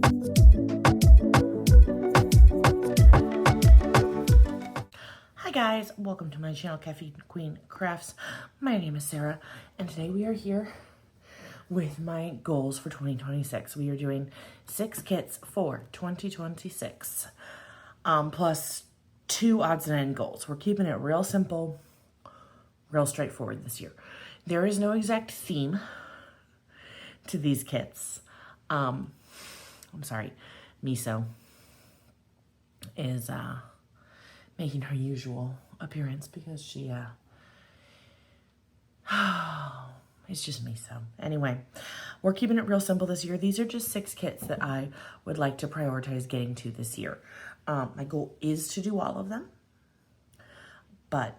Hi guys, welcome to my channel, Caffeine Queen Crafts. My name is Sarah, and today we are here with my goals for 2026. We are doing 6 kits for 2026, plus 2 odds and end goals. We're keeping it real simple, real straightforward this year. There is no exact theme to these kits. I'm sorry, Miso is making her usual appearance because she it's just Miso. Anyway, we're keeping it real simple this year. These are just 6 kits that I would like to prioritize getting to this year. My goal is to do all of them, but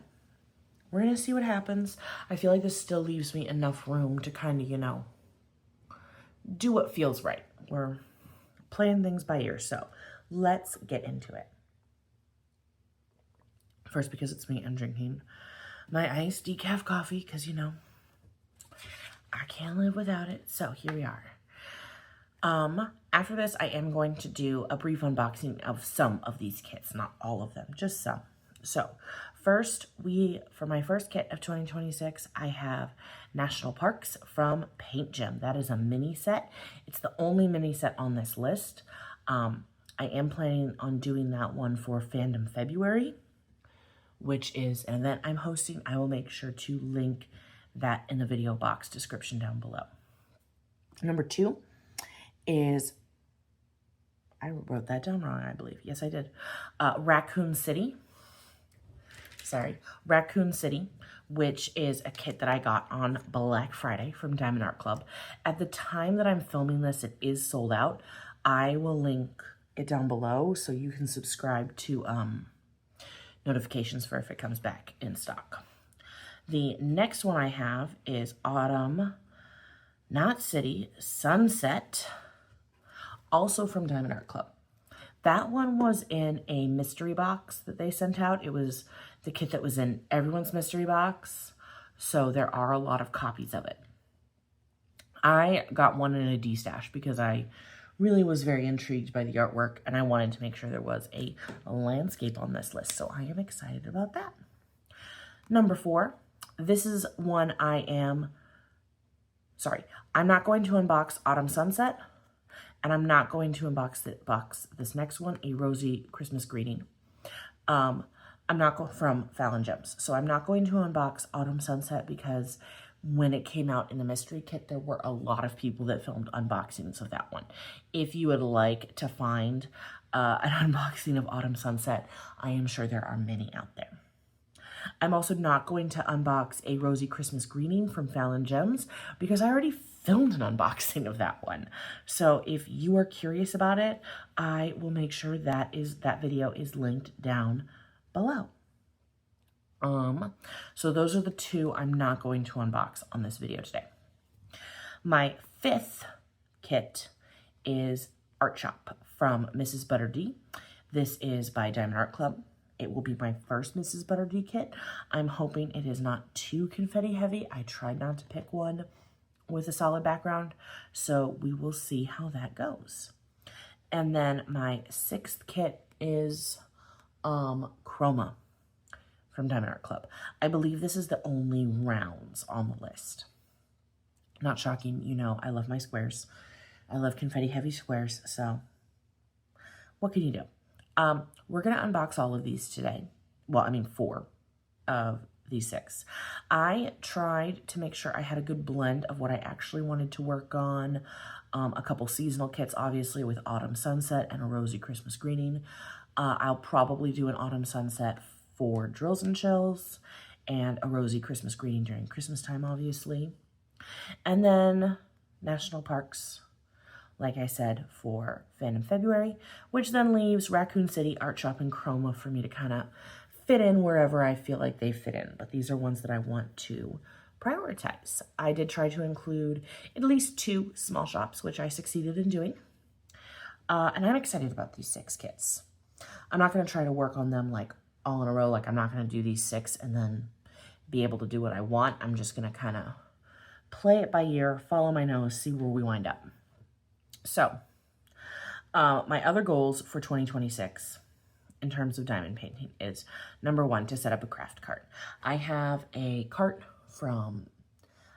we're gonna see what happens. I feel like this still leaves me enough room to kind of, do what feels right. We're playing things by ear, so let's get into it. First, because it's me, I'm drinking my iced decaf coffee because, I can't live without it. So here we are. After this, I am going to do a brief unboxing of some of these kits, not all of them, just some. So first, for my first kit of 2026, I have National Parks from Paint Gem. That is a mini set. It's the only mini set on this list. I am planning on doing that one for Fandom February, which is an event I'm hosting. I will make sure to link that in the video box description down below. Number 2 is, I wrote that down wrong, I believe. Yes, I did. Raccoon City, which is a kit that I got on Black Friday from Diamond Art Club. At the time that I'm filming this, it is sold out. I will link it down below so you can subscribe to notifications for if it comes back in stock. The next one I have is Autumn, not City, Sunset, also from Diamond Art Club. That one was in a mystery box that they sent out. It was the kit that was in everyone's mystery box, so there are a lot of copies of it. I got one in a D-stash because I really was very intrigued by the artwork, and I wanted to make sure there was a landscape on this list, so I am excited about that. Number 4, this is one I'm not going to unbox Autumn Sunset, and I'm not going to unbox this next one, A Rosy Christmas Greeting. I'm not going from Fallon Gems, so I'm not going to unbox Autumn Sunset because when it came out in the mystery kit, there were a lot of people that filmed unboxings of that one. If you would like to find an unboxing of Autumn Sunset, I am sure there are many out there. I'm also not going to unbox A Rosy Christmas Greeting from Fallon Gems because I already filmed an unboxing of that one. So if you are curious about it, I will make sure that video is linked down below. So those are the 2 I'm not going to unbox on this video today. My 5th kit is Art Shop from Mrs. Butter D. This is by Diamond Art Club. It will be my first Mrs. Butter D kit. I'm hoping it is not too confetti heavy. I tried not to pick one with a solid background, so we will see how that goes. And then my 6th kit is Chroma from Diamond Art Club. I believe this is the only rounds on the list. Not shocking, I love my squares. I love confetti heavy squares, so what can you do? We're gonna unbox all of these today. Well, 4 of these 6. I tried to make sure I had a good blend of what I actually wanted to work on. A couple seasonal kits, obviously, with Autumn Sunset and A Rosy Christmas Greeting. I'll probably do an Autumn Sunset for Drills and Chills, and A Rosy Christmas Greeting during Christmas time, obviously. And then National Parks, like I said, for Fandom February, which then leaves Raccoon City, Art Shop, and Chroma for me to kind of fit in wherever I feel like they fit in. But these are ones that I want to prioritize. I did try to include at least 2 small shops, which I succeeded in doing. And I'm excited about these 6 kits. I'm not going to try to work on them like all in a row. Like I'm not going to do these 6 and then be able to do what I want. I'm just going to kind of play it by ear, follow my nose, see where we wind up. So My other goals for 2026 in terms of diamond painting is, number one, to set up a craft cart. I have a cart from,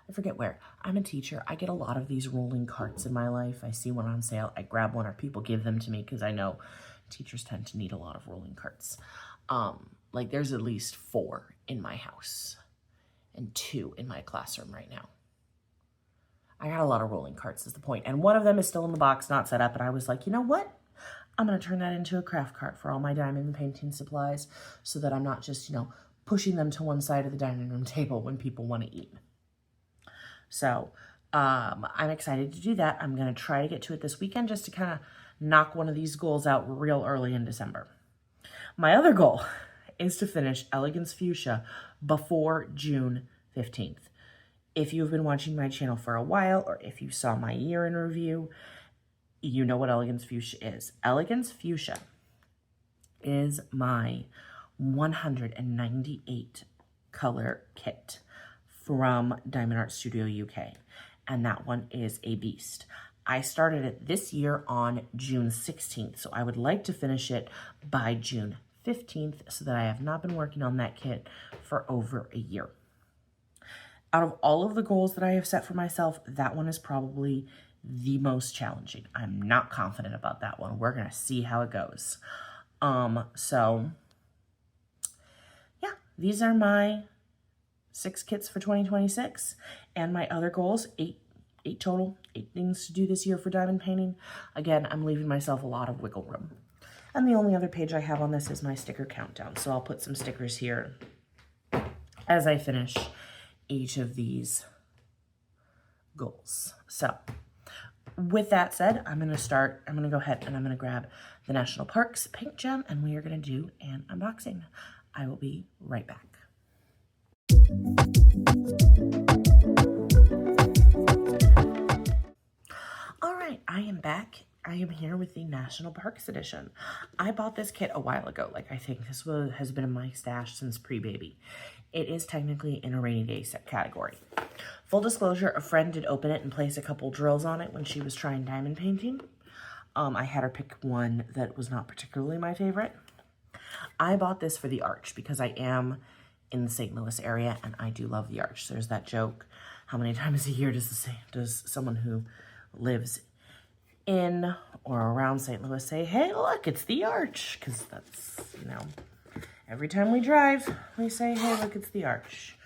I forget where. I'm a teacher. I get a lot of these rolling carts in my life. I see one on sale. I grab one, or people give them to me because I know teachers tend to need a lot of rolling carts. Like there's at least 4 in my house and 2 in my classroom right now. I got a lot of rolling carts is the point. And one of them is still in the box, not set up. And I was like, you know what? I'm going to turn that into a craft cart for all my diamond painting supplies so that I'm not just, pushing them to one side of the dining room table when people want to eat. So I'm excited to do that. I'm going to try to get to it this weekend just to kind of knock one of these goals out real early in December. My other goal is to finish Elegance Fuchsia before June 15th. If you've been watching my channel for a while, or if you saw my year in review, you know what Elegance Fuchsia is. Elegance Fuchsia is my 198 color kit from Diamond Art Studio UK, and that one is a beast. I started it this year on June 16th, so I would like to finish it by June 15th so that I have not been working on that kit for over a year. Out of all of the goals that I have set for myself, that one is probably the most challenging. I'm not confident about that one. We're going to see how it goes. So yeah, these are my 6 kits for 2026 and my other goals, 8 total, 8 things to do this year for diamond painting. Again, I'm leaving myself a lot of wiggle room. And the only other page I have on this is my sticker countdown. So I'll put some stickers here as I finish each of these goals. So with that said, I'm going to go ahead and I'm going to grab the National Parks Paint Gem and we are going to do an unboxing. I will be right back. All right, I am back. I am here with the National Parks Edition. I bought this kit a while ago. Like, I think this has been in my stash since pre-baby. It is technically in a rainy day set category. Full disclosure, a friend did open it and place a couple drills on it when she was trying diamond painting. I had her pick one that was not particularly my favorite. I bought this for the arch because I am in the St. Louis area and I do love the arch. There's that joke, how many times a year does someone who lives in or around St. Louis say, hey, look, it's the arch? Because that's, every time we drive, we say, hey, look, it's the arch.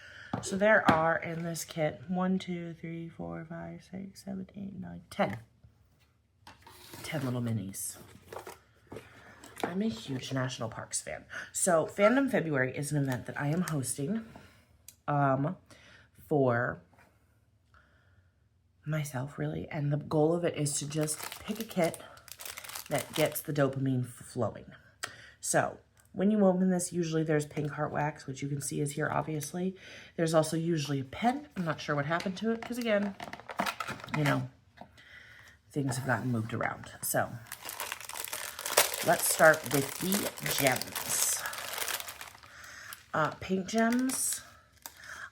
So there are in this kit 1, 2, 3, 4, 5, 6, 7, 8, 9, 10. 10 little minis. I'm a huge National Parks fan. So Fandom February is an event that I am hosting for myself, really. And the goal of it is to just pick a kit that gets the dopamine flowing. So when you open this, usually there's pink heart wax, which you can see is here, obviously. There's also usually a pen. I'm not sure what happened to it because, again, things have gotten moved around. So let's start with the gems. Paint gems.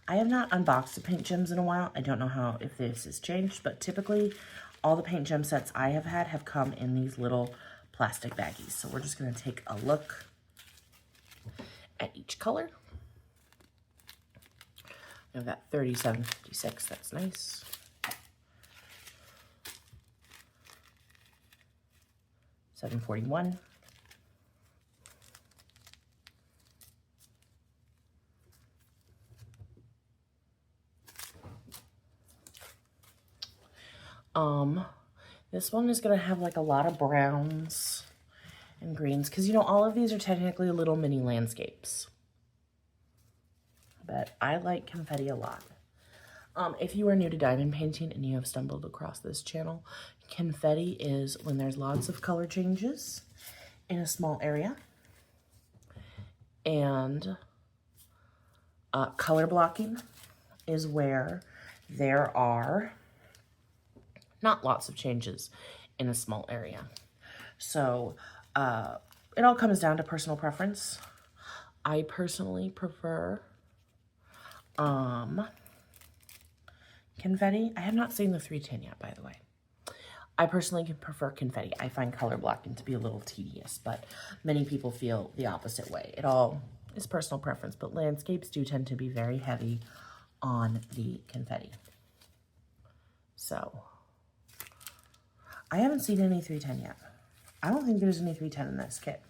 I have not unboxed the paint gems in a while. I don't know if this has changed, but typically all the paint gem sets I have had have come in these little plastic baggies. So we're just going to take a look at each color. I've got 3756, that's nice. $7.41. This one is going to have like a lot of browns and greens because, all of these are technically little mini landscapes. But I like confetti a lot. If you are new to diamond painting and you have stumbled across this channel, confetti is when there's lots of color changes in a small area. And color blocking is where there are not lots of changes in a small area. So it all comes down to personal preference. I personally prefer confetti. I have not seen the 310 yet, by the way. I personally can prefer confetti. I find color blocking to be a little tedious, but many people feel the opposite way. It all is personal preference, but landscapes do tend to be very heavy on the confetti. So, I haven't seen any 310 yet. I don't think there's any 310 in this kit.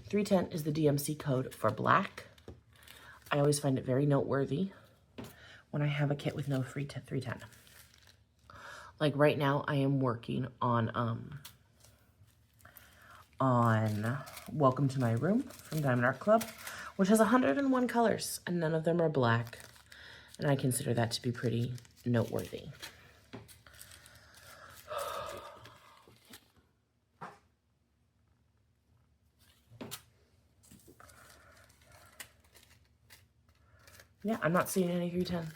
310 is the DMC code for black. I always find it very noteworthy when I have a kit with no free 310. Like right now, I am working on Welcome to My Room from Diamond Art Club, which has 101 colors, and none of them are black. And I consider that to be pretty noteworthy. Yeah, I'm not seeing any 310.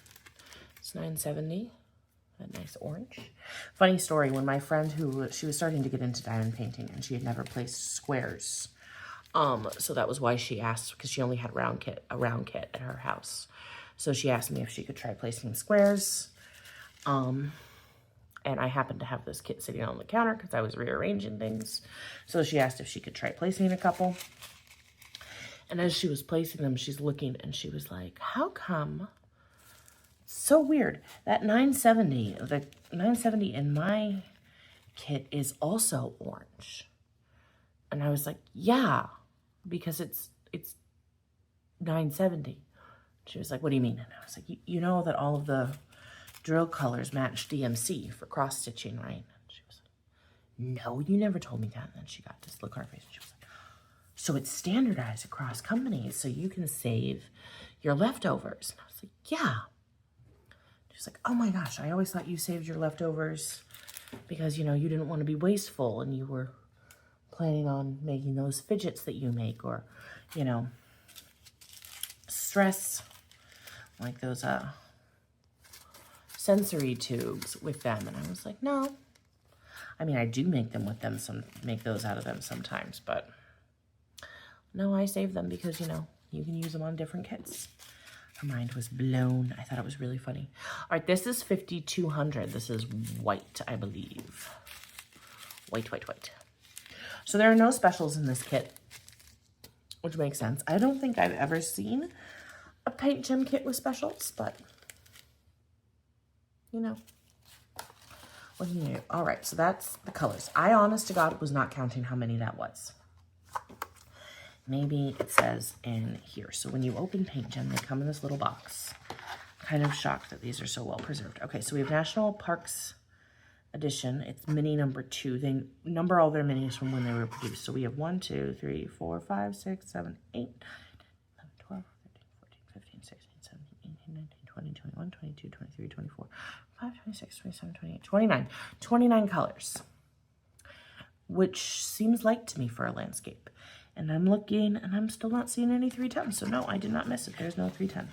It's 970. That nice orange. Funny story, when my friend she was starting to get into diamond painting and she had never placed squares. So that was why she asked, because she only had a round kit at her house. So she asked me if she could try placing squares. And I happened to have this kit sitting on the counter because I was rearranging things. So she asked if she could try placing a couple. And as she was placing them, she's looking and she was like, how come? So weird. That 970, the 970 in my kit is also orange. And I was like, yeah, because it's 970. She was like, what do you mean? And I was like, you know that all of the drill colors match DMC for cross stitching, right? And she was like, no, you never told me that. And then she got this look on her face and she was like, so it's standardized across companies so you can save your leftovers. And I was like, yeah. She's like, oh my gosh, I always thought you saved your leftovers because, you know, you didn't want to be wasteful and you were planning on making those fidgets that you make or, you know, stress, like those sensory tubes with them. And I was like, no. I mean, I do make them with them, make those out of them sometimes, but no, I save them because, you know, you can use them on different kits. Her mind was blown. I thought it was really funny. All right, this is 5200. This is white, I believe. White, white, white. So there are no specials in this kit, which makes sense. I don't think I've ever seen a paint gem kit with specials, but, you know, what can you do? All right, so that's the colors. I, honest to God, was not counting how many that was. Maybe it says in here. So when you open Paint Gem, they come in this little box. Kind of shocked that these are so well preserved. Okay, so we have National Parks Edition. It's mini number 2. They number all their minis from when they were produced. So we have 1, 2, 3, 4, 5, 6, 7, 8, 9, 10, 11, 12, 13, 14, 15, 16, 17, 18, 19, 20, 21, 22, 23, 24, 25, 26, 27, 28, 29. 29 colors, which seems light to me for a landscape. And I'm looking, and I'm still not seeing any 310. So no, I did not miss it. There's no 310.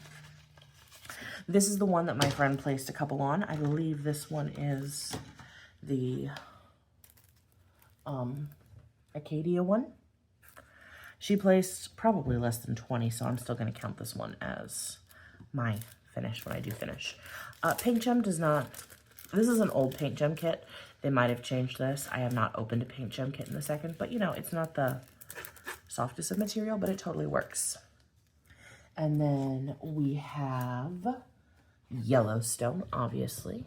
This is the one that my friend placed a couple on. I believe this one is the Acadia one. She placed probably less than 20, so I'm still going to count this one as my finish when I do finish. Paint Gem does not... This is an old Paint Gem kit. They might have changed this. I have not opened a Paint Gem kit in a second, but you know, it's not the softest of material, but it totally works. And then we have Yellowstone, obviously,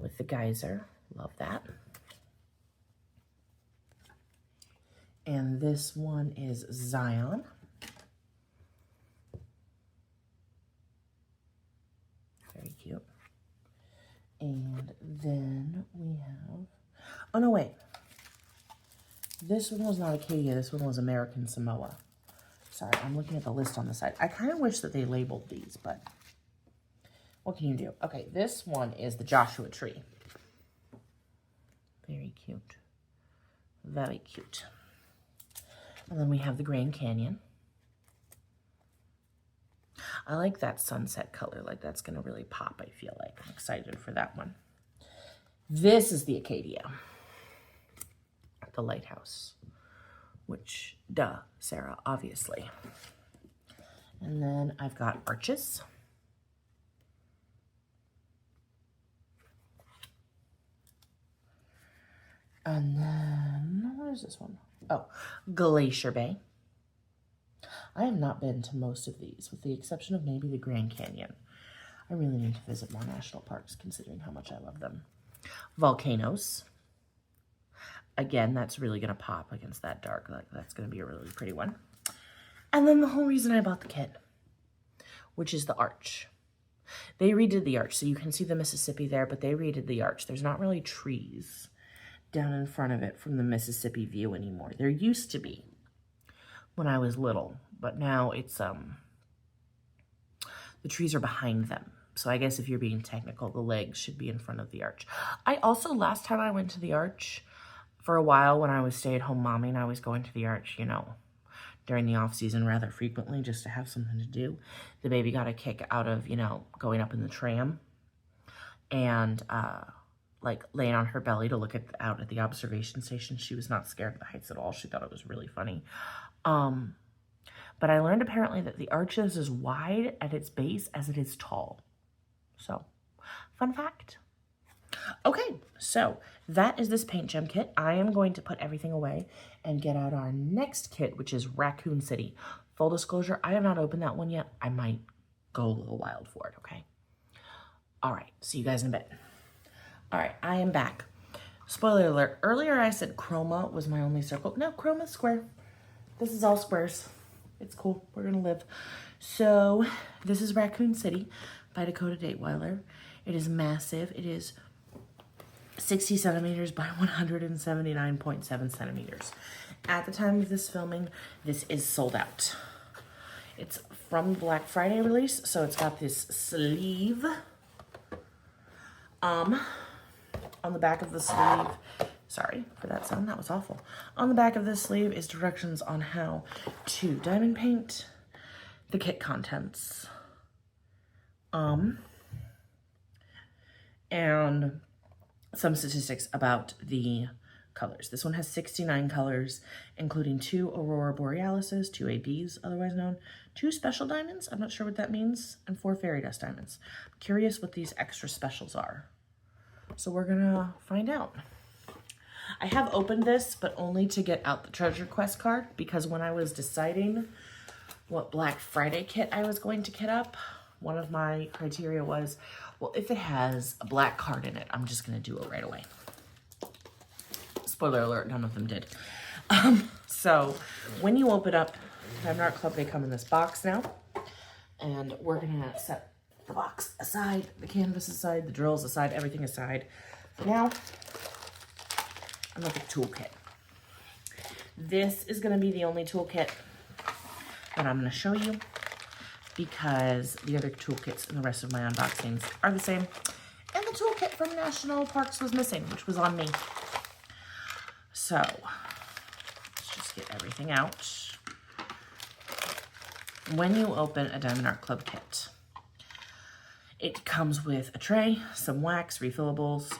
with the geyser. Love that. And this one is Zion. Very cute. And then we have, oh no, wait. This one was not Acadia, this one was American Samoa. Sorry, I'm looking at the list on the side. I kind of wish that they labeled these, but what can you do? Okay, this one is the Joshua Tree. Very cute. Very cute. And then we have the Grand Canyon. I like that sunset color. Like, that's going to really pop, I feel like. I'm excited for that one. This is the Acadia. The lighthouse. Which, duh, Sarah, obviously. And then I've got arches. And then, what is this one? Oh, Glacier Bay. I have not been to most of these, with the exception of maybe the Grand Canyon. I really need to visit more national parks, considering how much I love them. Volcanoes. Again, that's really going to pop against that dark. Like, that's going to be a really pretty one. And then the whole reason I bought the kit, which is the arch. They redid the arch, so you can see the Mississippi there, but they redid the arch. There's not really trees down in front of it from the Mississippi view anymore. There used to be when I was little, but now it's, the trees are behind them. So I guess if you're being technical, the legs should be in front of the arch. I also, last time I went to the arch, for a while when I was stay-at-home mommy and I was going to the arch, you know, during the off season rather frequently just to have something to do, the baby got a kick out of, you know, going up in the tram and, like laying on her belly to look out at the observation station. She was not scared of the heights at all. She thought it was really funny. But I learned apparently that the arch is as wide at its base as it is tall. So, fun fact. Okay, so that is this paint gem kit. I am going to put everything away and get out our next kit, which is Raccoon City. Full disclosure, I have not opened that one yet. I might go a little wild for it, okay? All right, see you guys in a bit. All right, I am back. Spoiler alert, earlier I said chroma was my only circle. No, chroma's square. This is all squares. It's cool, we're gonna live. So this is Raccoon City by Dakota Dateweiler. It is massive. It is 60 centimeters by 179.7 centimeters. At the time of this filming, this is sold out. It's from the Black Friday release, so it's got this sleeve. On the back of the sleeve, sorry for that sound, that was awful. On the back of this sleeve is directions on how to diamond paint, the kit contents, and some statistics about the colors. This one has 69 colors, including 2 Aurora Borealises, 2 ABs, otherwise known, 2 special diamonds, I'm not sure what that means, and 4 fairy dust diamonds. I'm curious what these extra specials are. So we're gonna find out. I have opened this, but only to get out the treasure quest card, because when I was deciding what Black Friday kit I was going to kit up, one of my criteria was, well, if it has a black card in it, I'm just gonna do it right away. Spoiler alert, none of them did. So when you open up Diamond Art Club, they come in this box now, and we're gonna set the box aside, the canvas aside, the drills aside, everything aside. Now, I'm looking at the toolkit. This is gonna be the only toolkit that I'm gonna show you, because the other toolkits in the rest of my unboxings are the same. And the toolkit from National Parks was missing, which was on me. So, let's just get everything out. When you open a Diamond Art Club kit, it comes with a tray, some wax, refillables,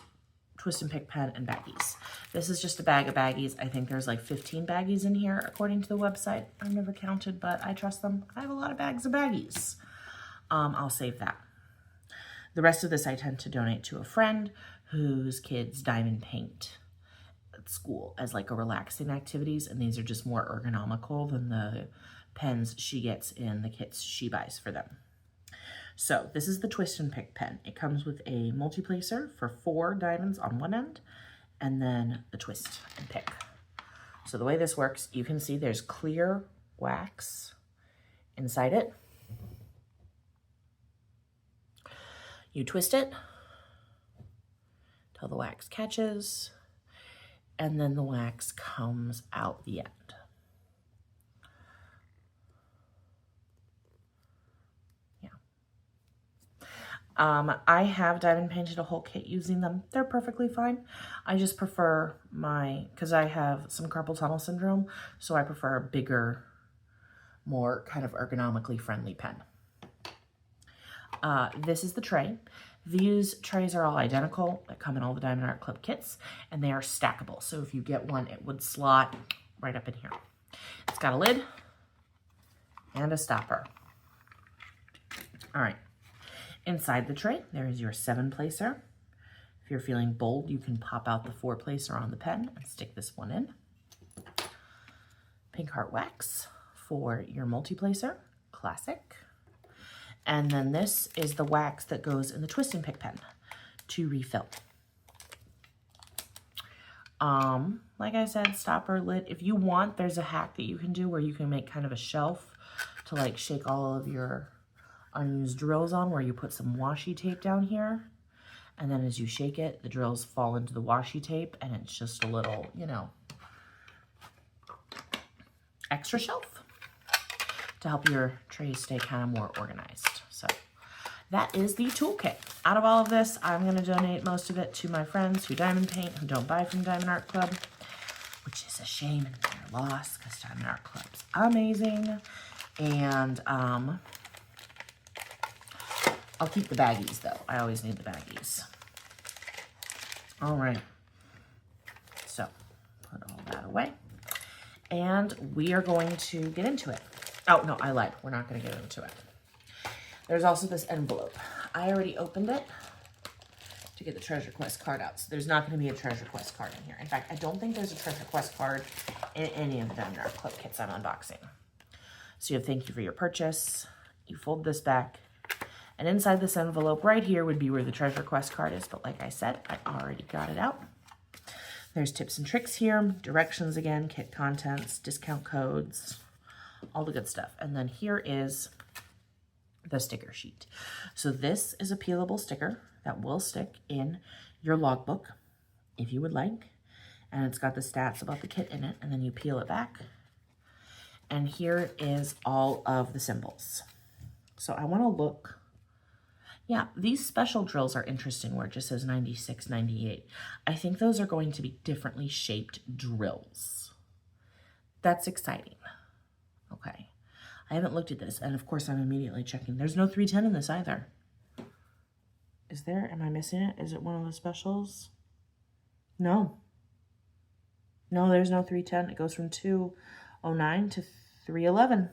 twist and pick pen, and baggies. This is just a bag of baggies. I think there's like 15 baggies in here, according to the website. I've never counted, but I trust them. I have a lot of bags of baggies. I'll save that. The rest of this I tend to donate to a friend whose kids diamond paint at school as like a relaxing activities, and these are just more ergonomical than the pens she gets in the kits she buys for them. So this is the twist and pick pen. It comes with a multi-placer for 4 diamonds on one end, and then the twist and pick. So the way this works, you can see there's clear wax inside it. You twist it till the wax catches, and then the wax comes out the end. I have diamond painted a whole kit using them. They're perfectly fine. I just prefer because I have some carpal tunnel syndrome, so I prefer a bigger, more kind of ergonomically friendly pen. This is the tray. These trays are all identical that come in all the Diamond Art Club kits, and they are stackable. So if you get one, it would slot right up in here. It's got a lid and a stopper. All right. Inside the tray, there is your 7 placer, If you're feeling bold, you can pop out the 4-placer on the pen and stick this one in. Pink Heart Wax for your multi-placer, classic. And then this is the wax that goes in the twisting pick pen to refill. Like I said, stopper lid. If you want, there's a hack that you can do where you can make kind of a shelf to like shake all of your unused drills on, where you put some washi tape down here. And then as you shake it, the drills fall into the washi tape and it's just a little, you know, extra shelf to help your trays stay kind of more organized. So that is the toolkit. Out of all of this, I'm going to donate most of it to my friends who diamond paint, who don't buy from Diamond Art Club, which is a shame and their loss because Diamond Art Club's amazing. And I'll keep the baggies though. I always need the baggies. All right. So put all that away. And we are going to get into it. Oh, no, I lied. We're not going to get into it. There's also this envelope. I already opened it to get the Treasure Quest card out. So there's not going to be a Treasure Quest card in here. In fact, I don't think there's a Treasure Quest card in any of the Diamond Art Club kits I'm unboxing. So you have thank you for your purchase. You fold this back. And inside this envelope right here would be where the Treasure Quest card is. But like I said, I already got it out. There's tips and tricks here. Directions again, kit contents, discount codes, all the good stuff. And then here is the sticker sheet. So this is a peelable sticker that will stick in your logbook if you would like. And it's got the stats about the kit in it. And then you peel it back. And here is all of the symbols. So I want to look. Yeah, these special drills are interesting where it just says 96, 98. I think those are going to be differently shaped drills. That's exciting. Okay. I haven't looked at this. And of course, I'm immediately checking. There's no 310 in this either. Is there? Am I missing it? Is it one of the specials? No. No, there's no 310. It goes from 209 to 311.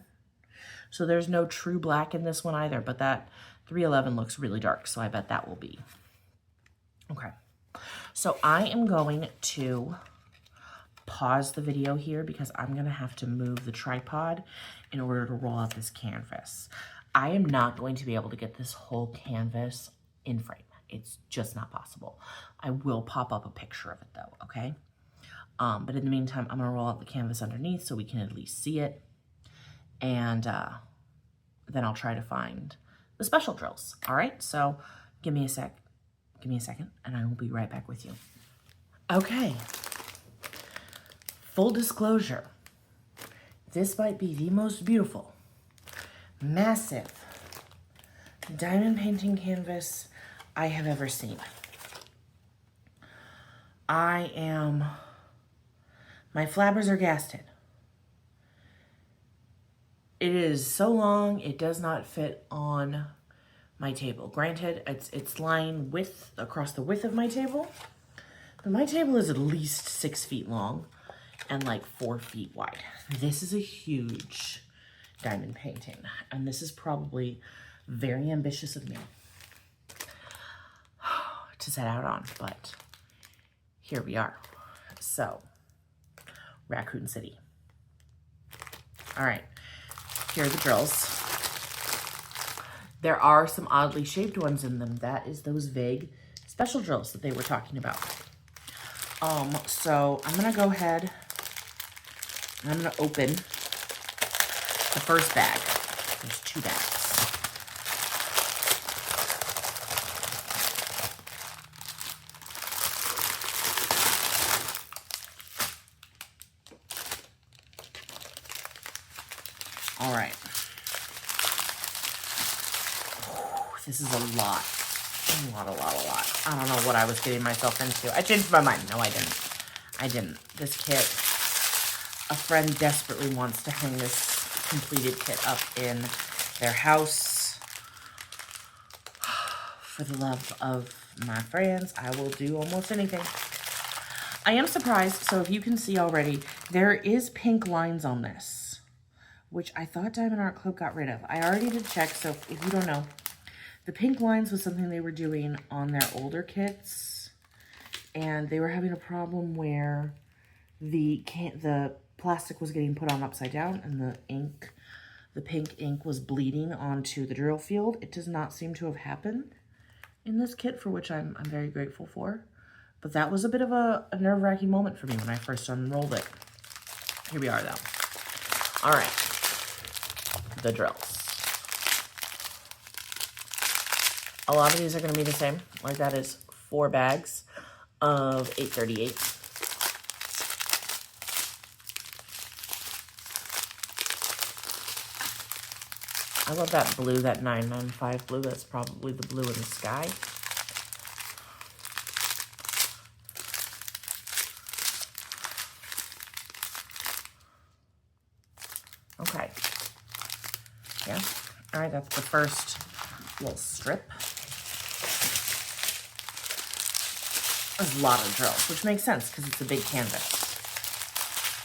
So there's no true black in this one either, but that 311 looks really dark, so I bet that will be. Okay, so I am going to pause the video here because I'm going to have to move the tripod in order to roll out this canvas. I am not going to be able to get this whole canvas in frame. It's just not possible. I will pop up a picture of it though, okay? But in the meantime, I'm going to roll out the canvas underneath so we can at least see it. And then I'll try to find the special drills. All right, so give me a second, and I will be right back with you. Okay, full disclosure, this might be the most beautiful, massive diamond painting canvas I have ever seen. My flabbers are gasted. It is so long, it does not fit on my table. Granted, it's lying across the width of my table, but my table is at least 6 feet long and like 4 feet wide. This is a huge diamond painting, and this is probably very ambitious of me to set out on, but here we are. So, Raccoon City. All right. Here are the drills. There are some oddly shaped ones in them. That is those vague special drills that they were talking about. So I'm gonna go ahead and I'm gonna open the first bag. There's 2 bags. All right. This is a lot. A lot. I don't know what I was getting myself into. I changed my mind. No, I didn't. This kit, a friend desperately wants to hang this completed kit up in their house. For the love of my friends, I will do almost anything. I am surprised. So if you can see already, there is pink lines on this, which I thought Diamond Art Club got rid of. I already did check, so if you don't know, the pink lines was something they were doing on their older kits. and they were having a problem where the plastic was getting put on upside down and the pink ink was bleeding onto the drill field. It does not seem to have happened in this kit, for which I'm very grateful for. But that was a bit of a nerve-wracking moment for me when I first unrolled it. Here we are, though. All right, the drills. A lot of these are going to be the same. Like, that is 4 bags of 838. I love that blue, that 995 blue. That's probably the blue in the sky. Okay. Yeah. All right, that's the first little strip. There's a lot of drills, which makes sense because it's a big canvas.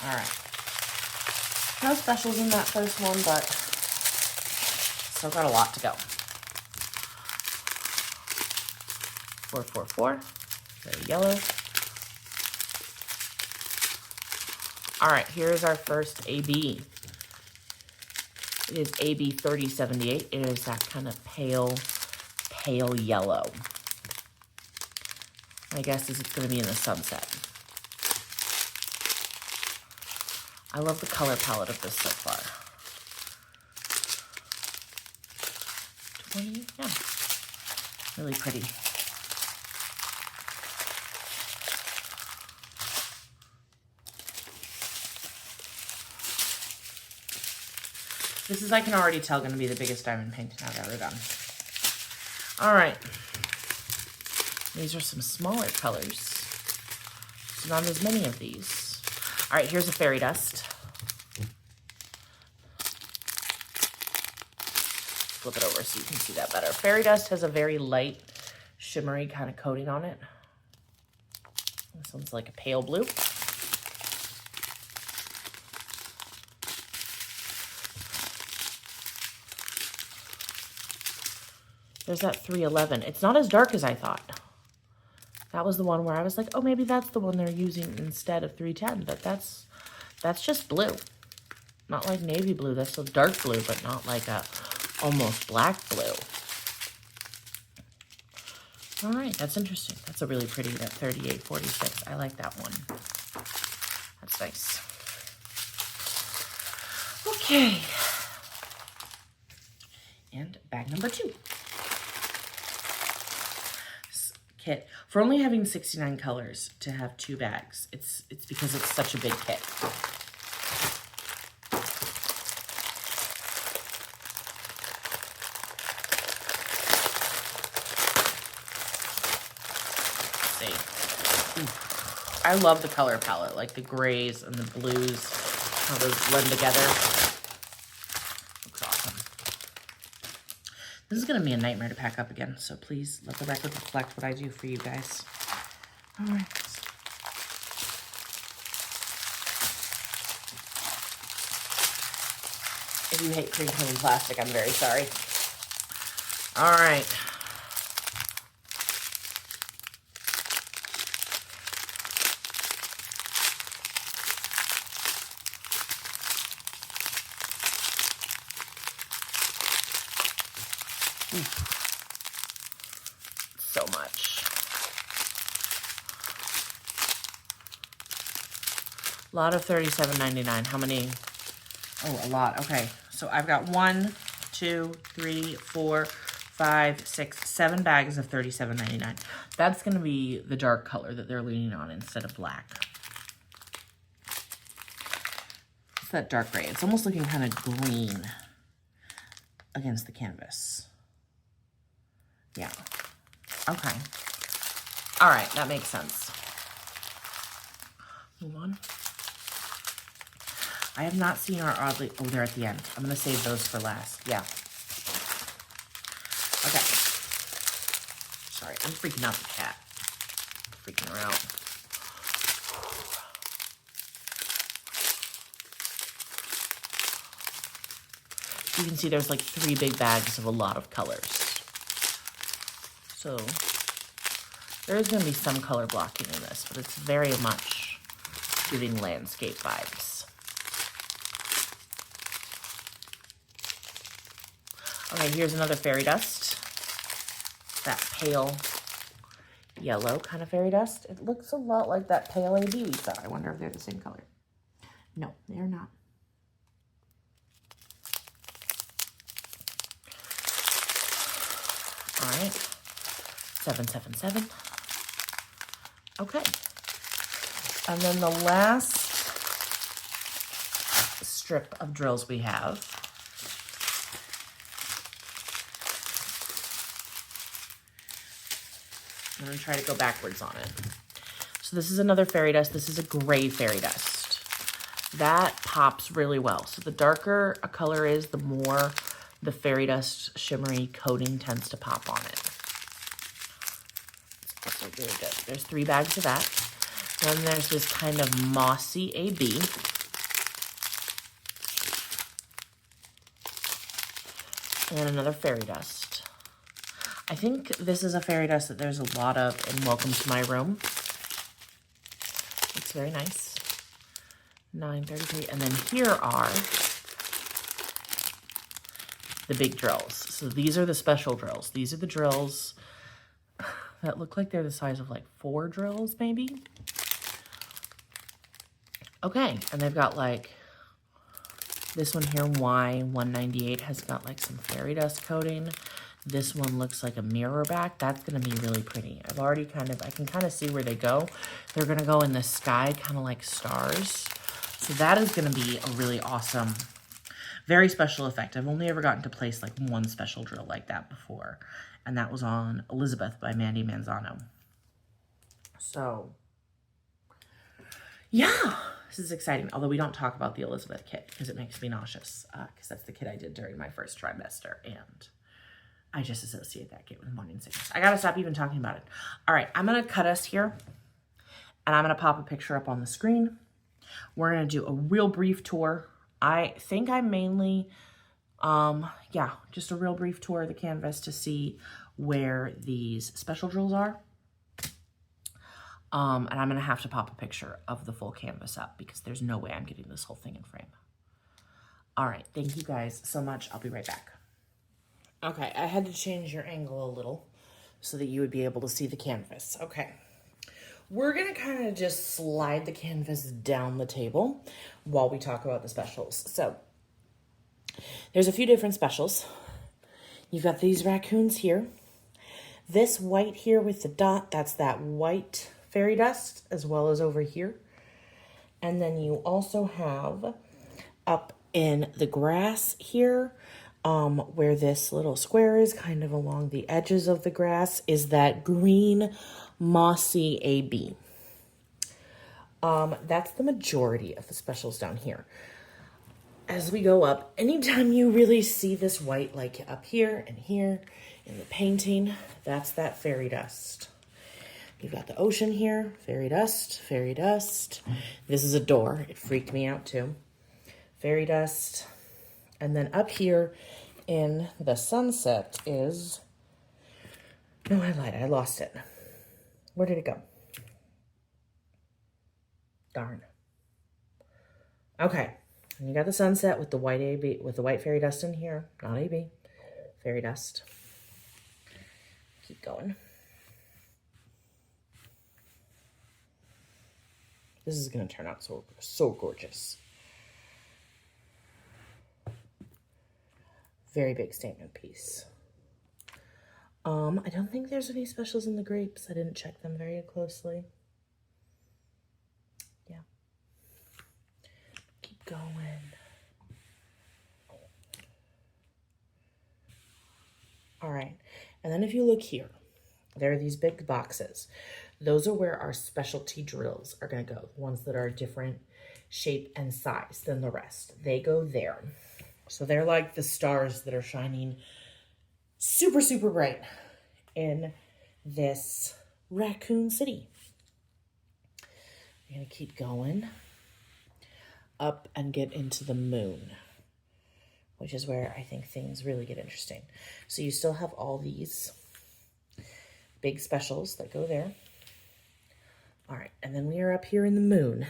All right. No specials in that first one, but still got a lot to go. 444, very yellow. All right, here's our first AB. It is AB 3078. It is that kind of pale yellow. My guess is it's going to be in the sunset. I love the color palette of this so far. 20, yeah, really pretty. This is, I can already tell, going to be the biggest diamond painting I've ever done. All right. These are some smaller colors. So not as many of these. All right, here's a fairy dust. Flip it over so you can see that better. Fairy dust has a very light, shimmery kind of coating on it. This one's like a pale blue. There's that 311. It's not as dark as I thought. That was the one where I was like, oh, maybe that's the one they're using instead of 310. But that's just blue. Not like navy blue. That's still dark blue, but not like a almost black blue. All right, that's interesting. That's a really pretty, that 3846. I like that one. That's nice. Okay. And bag number 2. Kit. For only having 69 colors to have 2 bags, it's because it's such a big kit. Let's see. Ooh. I love the color palette, like the grays and the blues, how those blend together. Looks awesome. This is going to be a nightmare to pack up again, so please let the record reflect what I do for you guys. All right. If you hate crinkling plastic, I'm very sorry. All right. So much. A lot of $37.99. How many? Oh, a lot. Okay. So I've got 1, 2, 3, 4, 5, 6, 7 bags of $37.99. That's going to be the dark color that they're leaning on instead of black. It's that dark gray. It's almost looking kind of green against the canvas. Yeah. Okay. All right, that makes sense. Move on. I have not seen our oddly... Oh, they're at the end. I'm going to save those for last. Yeah. Okay. Sorry, I'm freaking out the cat. Freaking her out. You can see there's like 3 big bags of a lot of colors. So There is going to be some color blocking in this, but it's very much giving landscape vibes. Okay, here's another fairy dust. That pale yellow kind of fairy dust. It looks a lot like that pale AB we saw. I wonder if they're the same color. No, they're not. All right, 777. Okay, and then the last strip of drills we have I'm going to try to go backwards on it. So this is another fairy dust. This is a gray fairy dust. That pops really well. So the darker a color is, the more the fairy dust shimmery coating tends to pop on it. It's also really good. There's 3 bags of that. Then there's this kind of mossy AB. And another fairy dust. I think this is a fairy dust that there's a lot of in Welcome to My Room. It's very nice. 933. And then here are the big drills. So these are the special drills. These are the drills that look like they're the size of like 4 drills maybe. Okay, and they've got like this one here, Y198, has got like some fairy dust coating. This one looks like a mirror back. That's going to be really pretty. I've already I can kind of see where they go. They're going to go in the sky, kind of like stars. So that is going to be a really awesome, very special effect. I've only ever gotten to place like one special drill like that before. And that was on Elizabeth by Mandy Manzano. So, yeah, this is exciting. Although we don't talk about the Elizabeth kit because it makes me nauseous. Because that's the kit I did during my first trimester. And I just associate that kit with morning sickness. I gotta stop even talking about it. All right, I'm gonna cut us here and I'm gonna pop a picture up on the screen. We're gonna do a real brief tour. I think I mainly, yeah, just a real brief tour of the canvas to see where these special drills are. And I'm gonna have to pop a picture of the full canvas up because there's no way I'm getting this whole thing in frame. All right, thank you guys so much. I'll be right back. Okay, I had to change your angle a little so that you would be able to see the canvas. Okay, we're gonna kind of just slide the canvas down the table while we talk about the specials. So there's a few different specials. You've got these raccoons here. This white here with the dot, that's that white fairy dust, as well as over here. And then you also have up in the grass here, where this little square is, kind of along the edges of the grass, is that green mossy AB. That's the majority of the specials down here. As we go up, anytime you really see this white, like up here and here in the painting, that's that fairy dust. You've got the ocean here, fairy dust, fairy dust. This is a door. It freaked me out too. Fairy dust. And then up here in the sunset is, no, I lied, I lost it. Where did it go? Darn. Okay, and you got the sunset with the white AB, with the white fairy dust in here, not AB, fairy dust. Keep going. This is gonna turn out so gorgeous. Very big statement piece. I don't think there's any specials in the grapes. I didn't check them very closely. Yeah. Keep going. All right. And then if you look here, there are these big boxes. Those are where our specialty drills are going to go. The ones that are a different shape and size than the rest. They go there. So they're like the stars that are shining super, super bright in this raccoon city. You're going to keep going up and get into the moon, which is where I think things really get interesting. So you still have all these big specials that go there. All right, and then we are up here in the moon.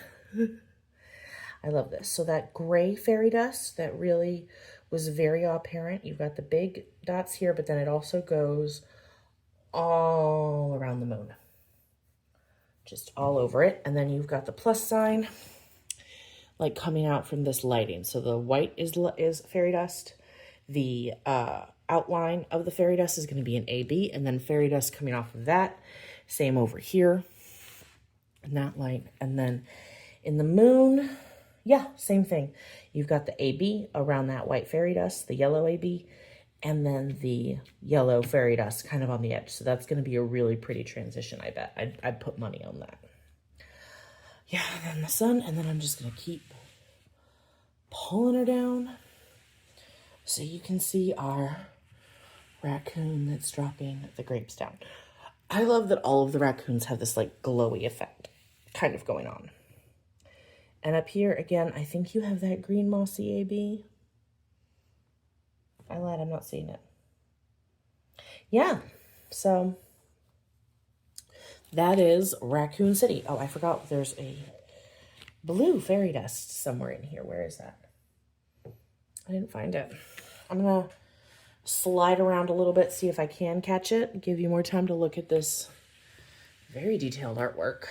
I love this. So that gray fairy dust that really was very apparent. You've got the big dots here, but then it also goes all around the moon. Just all over it. And then you've got the plus sign like coming out from this lighting. So the white is fairy dust. The outline of the fairy dust is going to be an AB, and then fairy dust coming off of that. Same over here. And that light. And then in the moon, yeah, same thing. You've got the AB around that white fairy dust, the yellow AB, and then the yellow fairy dust kind of on the edge. So that's going to be a really pretty transition, I bet. I'd put money on that. Yeah, and then the sun, and then I'm just going to keep pulling her down so you can see our raccoon that's dropping the grapes down. I love that all of the raccoons have this like glowy effect kind of going on. And up here, again, I think you have that green mossy AB. I lied, I'm not seeing it. Yeah, so that is Raccoon City. Oh, I forgot there's a blue fairy dust somewhere in here. Where is that? I didn't find it. I'm going to slide around a little bit, see if I can catch it, give you more time to look at this very detailed artwork,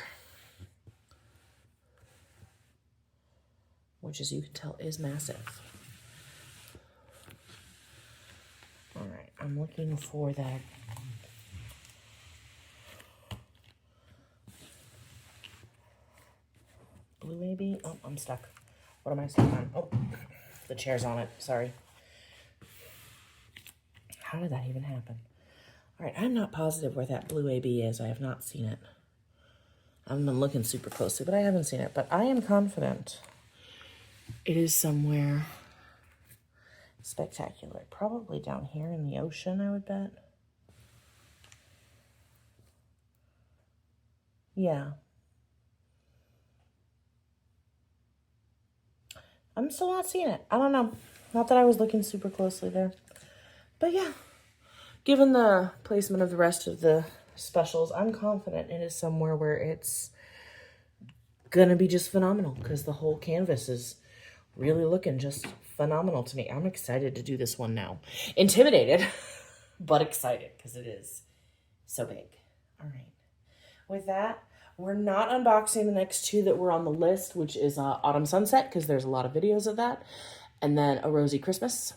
which, as you can tell, is massive. All right, I'm looking for that blue maybe. Oh, I'm stuck. What am I stuck on? Oh, the chair's on it. Sorry. How did that even happen? All right, I'm not positive where that blue AB is. I have not seen it. I haven't been looking super closely, but I haven't seen it. But I am confident it is somewhere spectacular. Probably down here in the ocean, I would bet. Yeah. I'm still not seeing it. I don't know. Not that I was looking super closely there. But yeah, given the placement of the rest of the specials, I'm confident it is somewhere where it's going to be just phenomenal because the whole canvas is really looking just phenomenal to me. I'm excited to do this one now. Intimidated, but excited because it is so big. All right. With that, we're not unboxing the next two that were on the list, which is Autumn Sunset, because there's a lot of videos of that, and then A Rosy Christmas.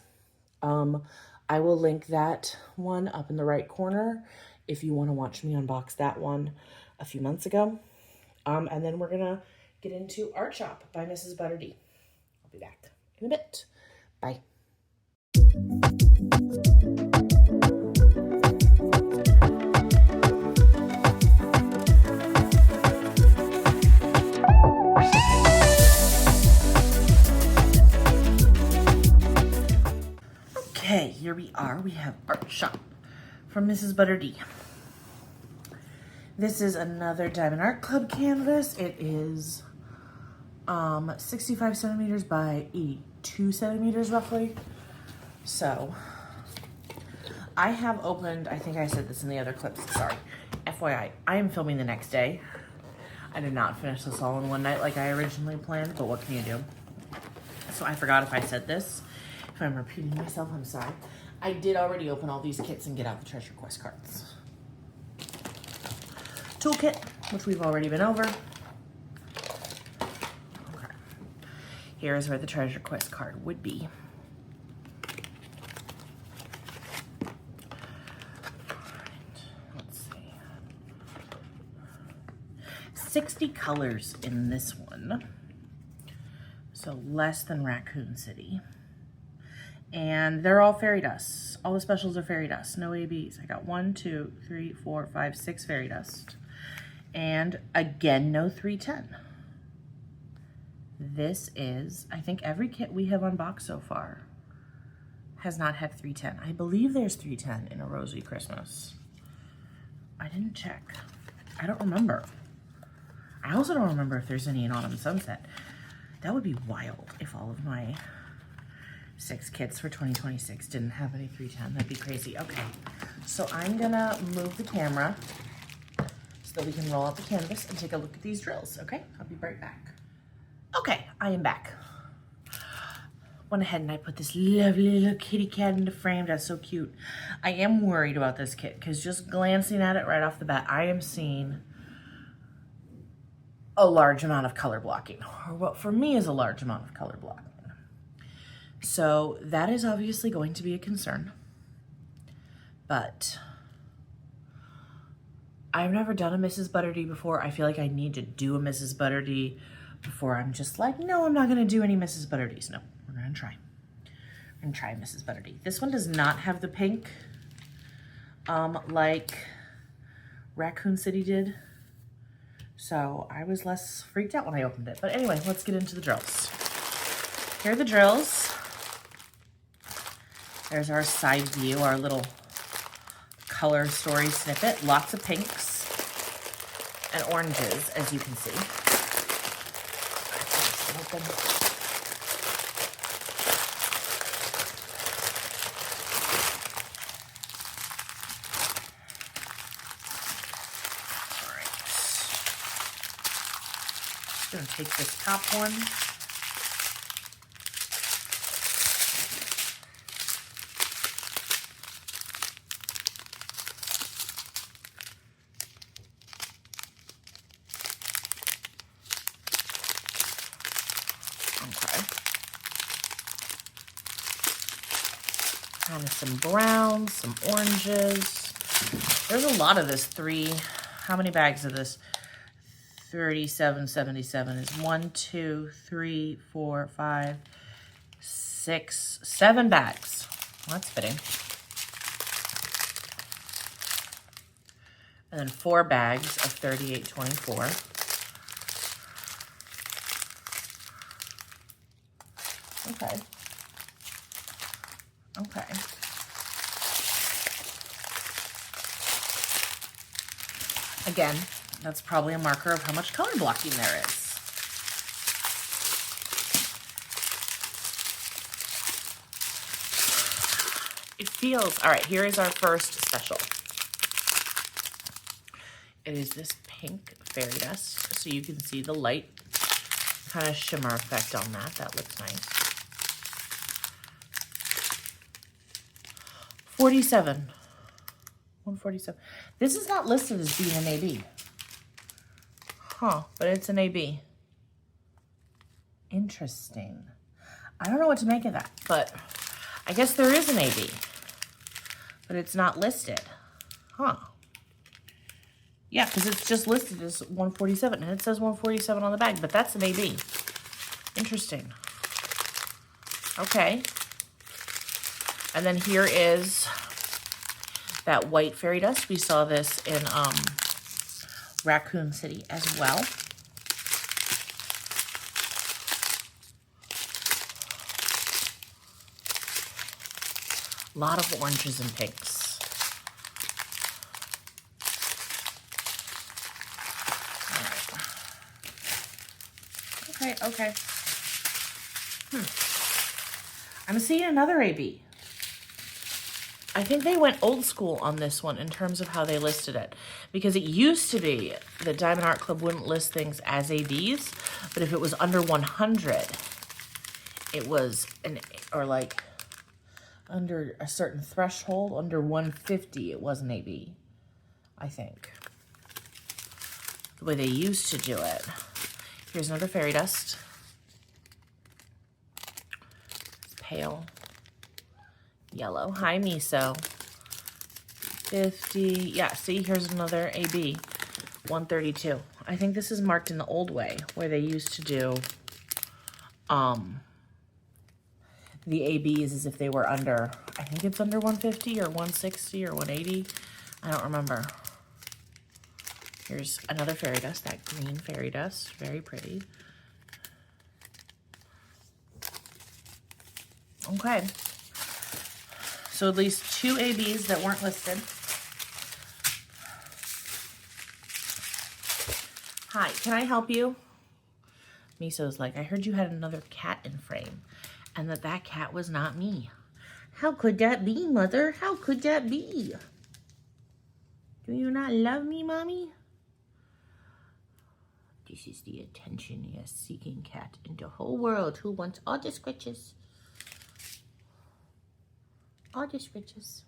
I will link that one up in the right corner if you want to watch me unbox that one a few months ago. And then we're going to get into Art Shop by Mrs. Butterdy. I'll be back in a bit. Bye. Okay, here we are. We have Art Shop from Mrs. Butterdy. This is another Diamond Art Club canvas. It is 65 centimeters by 82 centimeters roughly. So I have opened, I think I said this in the other clips, sorry. FYI, I am filming the next day. I did not finish this all in one night like I originally planned, but what can you do? So I forgot if I said this. If I'm repeating myself, I'm sorry. I did already open all these kits and get out the treasure quest cards. Toolkit, which we've already been over. Okay. Here's where the treasure quest card would be. Let's see. 60 colors in this one. So less than Raccoon City. And they're all fairy dust. All the specials are fairy dust, no ABs. I got 1, 2, 3, 4, 5, 6 fairy dust. And again, no 310. This is, I think every kit we have unboxed so far has not had 310. I believe there's 310 in A Rosy Christmas. I didn't check. I don't remember. I also don't remember if there's any in Autumn Sunset. That would be wild if all of my 6 kits for 2026 didn't have any 310. That'd be crazy. Okay, So I'm gonna move the camera so that we can roll out the canvas and take a look at these drills, okay? I'll be right back. Okay, I am back. Went ahead and I put this lovely little kitty cat in the frame. That's so cute. I am worried about this kit because just glancing at it right off the bat, I am seeing a large amount of color blocking, or what for me is a large amount of color blocking. So that is obviously going to be a concern, but I've never done a Mrs. Butterdee before. I feel like I need to do a Mrs. Butterdee before I'm just like, no, I'm not gonna do any Mrs. Butterdees. No, we're gonna try. We're gonna try Mrs. Butterdee. This one does not have the pink like Raccoon City did. So I was less freaked out when I opened it. But anyway, let's get into the drills. Here are the drills. There's our side view, our little color story snippet. Lots of pinks and oranges, as you can see. Open. I'm gonna take this top one. Okay. Kind of some browns, some oranges. There's a lot of this. How many bags of this? 37.77 is 1, 2, 3, 4, 5, 6, 7 bags. Well, that's fitting. And then 4 bags of 38.24. Okay. Okay. Again, that's probably a marker of how much color blocking there is. It feels, all right, here is our first special. It is this pink fairy dust, so you can see the light kind of shimmer effect on that. That looks nice. 47. 147. This is not listed as being an AB. Huh, but it's an AB. Interesting. I don't know what to make of that, but I guess there is an AB, but it's not listed. Huh. Yeah, because it's just listed as 147, and it says 147 on the bag, but that's an AB. Interesting. Okay. And then here is that white fairy dust. We saw this in Raccoon City as well. A lot of oranges and pinks. All right. Okay. I'm seeing another AB. I think they went old school on this one in terms of how they listed it, because it used to be that Diamond Art Club wouldn't list things as ABs, but if it was under 100, it was or like under a certain threshold, under 150, it was an AB, I think. The way they used to do it. Here's another fairy dust. Pale yellow. Hi, Miso. 50. Yeah, see, here's another AB. 132. I think this is marked in the old way, where they used to do the ABs as if they were under, I think it's under 150 or 160 or 180. I don't remember. Here's another fairy dust, that green fairy dust. Very pretty. Okay. So at least 2 ABs that weren't listed. Hi, can I help you? Miso's like, I heard you had another cat in frame and that cat was not me. How could that be, Mother? How could that be? Do you not love me, mommy? This is the attention you're seeking cat in the whole world who wants all the scratches. All the scratches.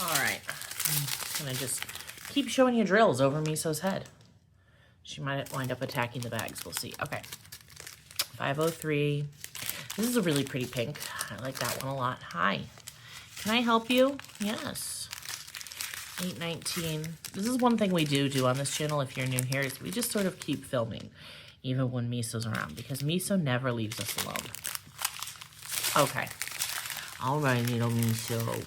All right, I'm gonna just keep showing you drills over Miso's head. She might wind up attacking the bags, we'll see. Okay, 503. This is a really pretty pink. I like that one a lot. Hi, can I help you? Yes. 819. This is one thing we do on this channel if you're new here, is we just sort of keep filming, even when Miso's around, because Miso never leaves us alone. Okay. All right, little Miso.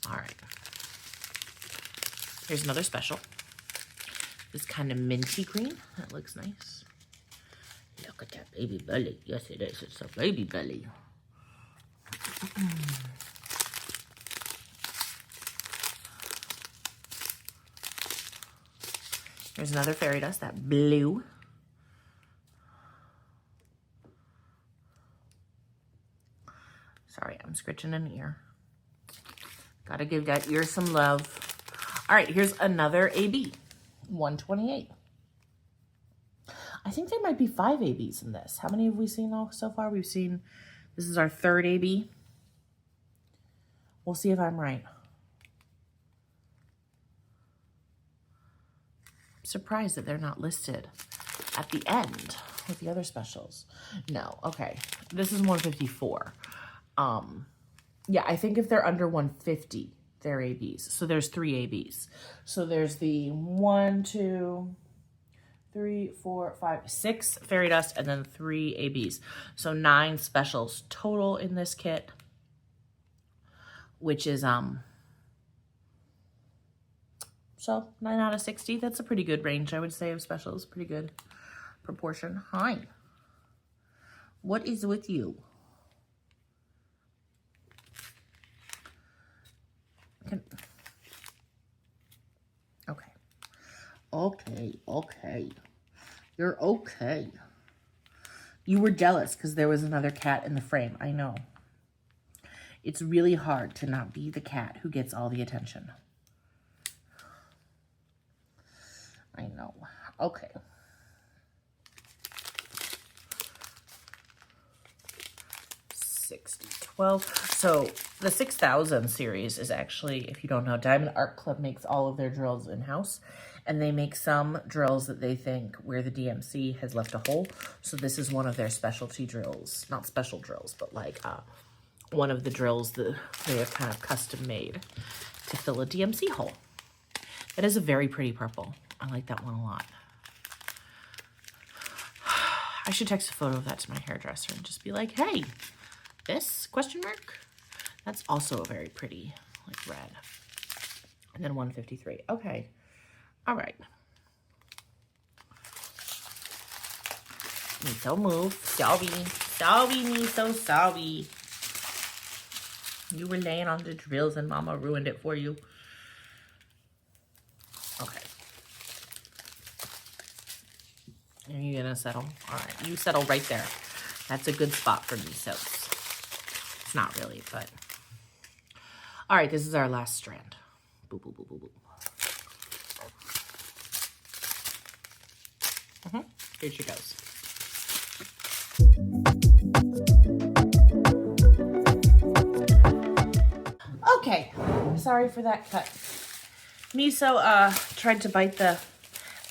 All right. Here's another special. This kind of minty green. That looks nice. Look at that baby belly. Yes, it is. It's a baby belly. Here's another fairy dust, that blue. Sorry, I'm scratching an ear. Gotta give that ear some love. All right, here's another AB, 128. I think there might be 5 ABs in this. How many have we seen so far? We've seen, this is our 3rd AB. We'll see if I'm right. I'm surprised that they're not listed at the end with the other specials. No, okay. This is 154. Yeah, I think if they're under 150, they're ABs. So there's 3 ABs. So there's the 1, 2, 3, 4, 5, 6 fairy dust, and then 3 ABs. So 9 specials total in this kit, which is, so 9 out of 60. That's a pretty good range, I would say, of specials. Pretty good proportion. Hi. What is with you? Okay. You're okay. You were jealous because there was another cat in the frame. I know. It's really hard to not be the cat who gets all the attention. I know. Okay. $60.12. So the 6000 series is actually, if you don't know, Diamond Art Club makes all of their drills in-house, and they make some drills that they think where the DMC has left a hole. So this is one of their specialty drills, not special drills, but like one of the drills that they have kind of custom made to fill a DMC hole. That is a very pretty purple. I like that one a lot. I should text a photo of that to my hairdresser and just be like, hey, this question mark? That's also a very pretty, like, red. And then 153. Okay. All right. Miso, move. Sorry. Sorry, Miso. Sorry. You were laying on the drills and Mama ruined it for you. Okay. Are you gonna settle? All right. You settle right there. That's a good spot for Misos. It's not really, but. All right, this is our last strand. Boo, boo, boo, boo, boo. Here she goes. Okay, sorry for that cut. Miso tried to bite the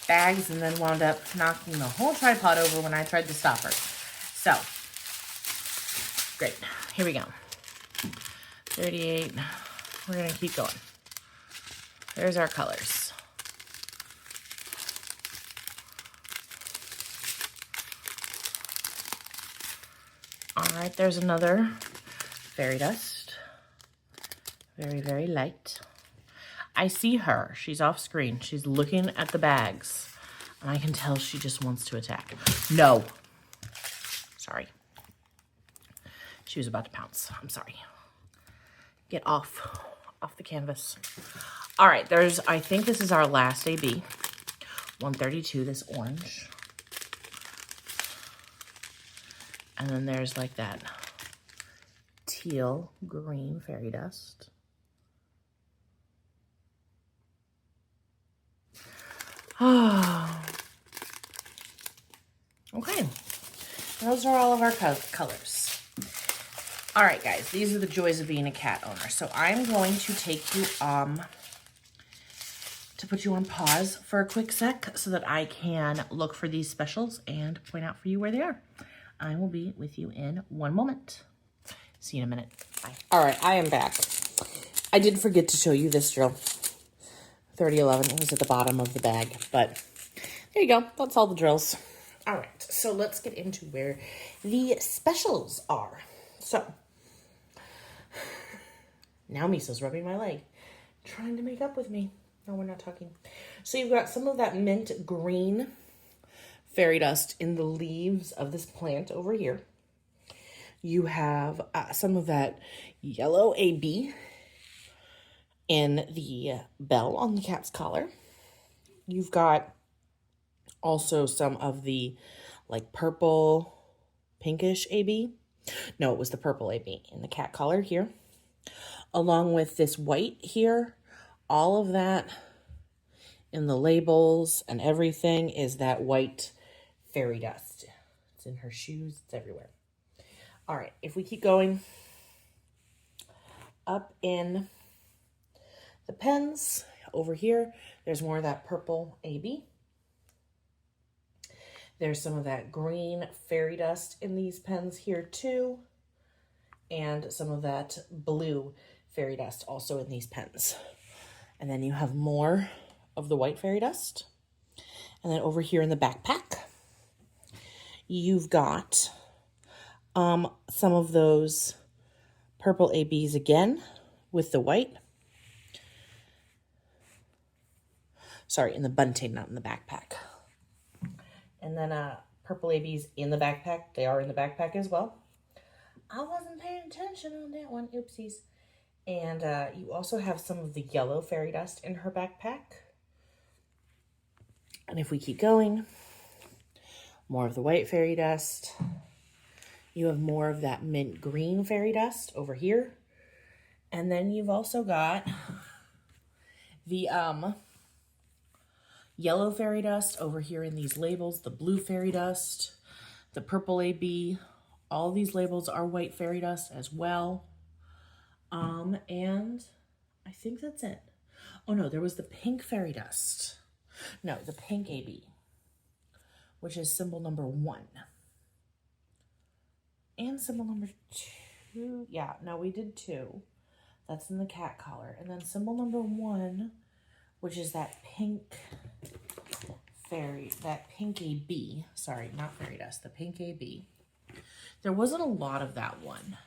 bags and then wound up knocking the whole tripod over when I tried to stop her. So, great. Here we go. 38. We're going to keep going. There's our colors. All right, there's another fairy dust. Very, very light. I see her. She's off screen. She's looking at the bags. And I can tell she just wants to attack. No. Sorry. She was about to pounce. I'm sorry. Get off the canvas. All right, I think this is our last AB. 132, this orange. And then there's like that teal green fairy dust. Oh. Okay, those are all of our colors. All right, guys, these are the joys of being a cat owner. So I'm going to take you to put you on pause for a quick sec so that I can look for these specials and point out for you where they are. I will be with you in one moment. See you in a minute. Bye. All right, I am back. I did forget to show you this drill. 3011, it was at the bottom of the bag, but there you go. That's all the drills. All right, so let's get into where the specials are. So, now Misa's rubbing my leg, trying to make up with me. No, we're not talking. So you've got some of that mint green fairy dust in the leaves of this plant over here. You have some of that yellow AB in the bell on the cat's collar. You've got also some of the like purple, pinkish AB. No, it was the purple AB in the cat collar here. Along with this white here. All of that in the labels and everything is that white fairy dust. It's in her shoes. It's everywhere. All right, if we keep going up in the pens over here, there's more of that purple AB. There's some of that green fairy dust in these pens here too. And some of that blue fairy dust also in these pens. And then you have more of the white fairy dust. And then over here in the backpack, you've got some of those purple ABs again with the white. Sorry, in the bunting, not in the backpack. And then purple ABs in the backpack. They are in the backpack as well. I wasn't paying attention on that one. Oopsies. And you also have some of the yellow fairy dust in her backpack. And if we keep going, more of the white fairy dust. You have more of that mint green fairy dust over here. And then you've also got the yellow fairy dust over here in these labels, the blue fairy dust, the purple AB. All these labels are white fairy dust as well. And I think that's it. Oh no, there was the pink fairy dust. No, the pink AB, which is symbol number 1. And symbol number 2. Yeah, no, we did 2. That's in the cat collar. And then symbol number 1, which is that pink pink AB. Sorry, not fairy dust, the pink AB. There wasn't a lot of that one.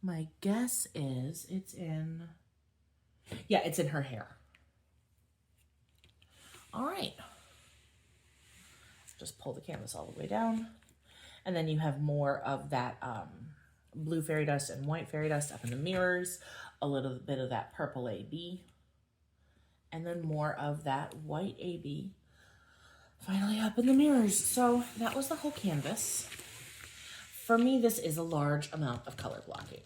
My guess is it's in her hair. All right. Just pull the canvas all the way down. And then you have more of that blue fairy dust and white fairy dust up in the mirrors. A little bit of that purple AB. And then more of that white AB finally up in the mirrors. So that was the whole canvas. For me, this is a large amount of color blocking.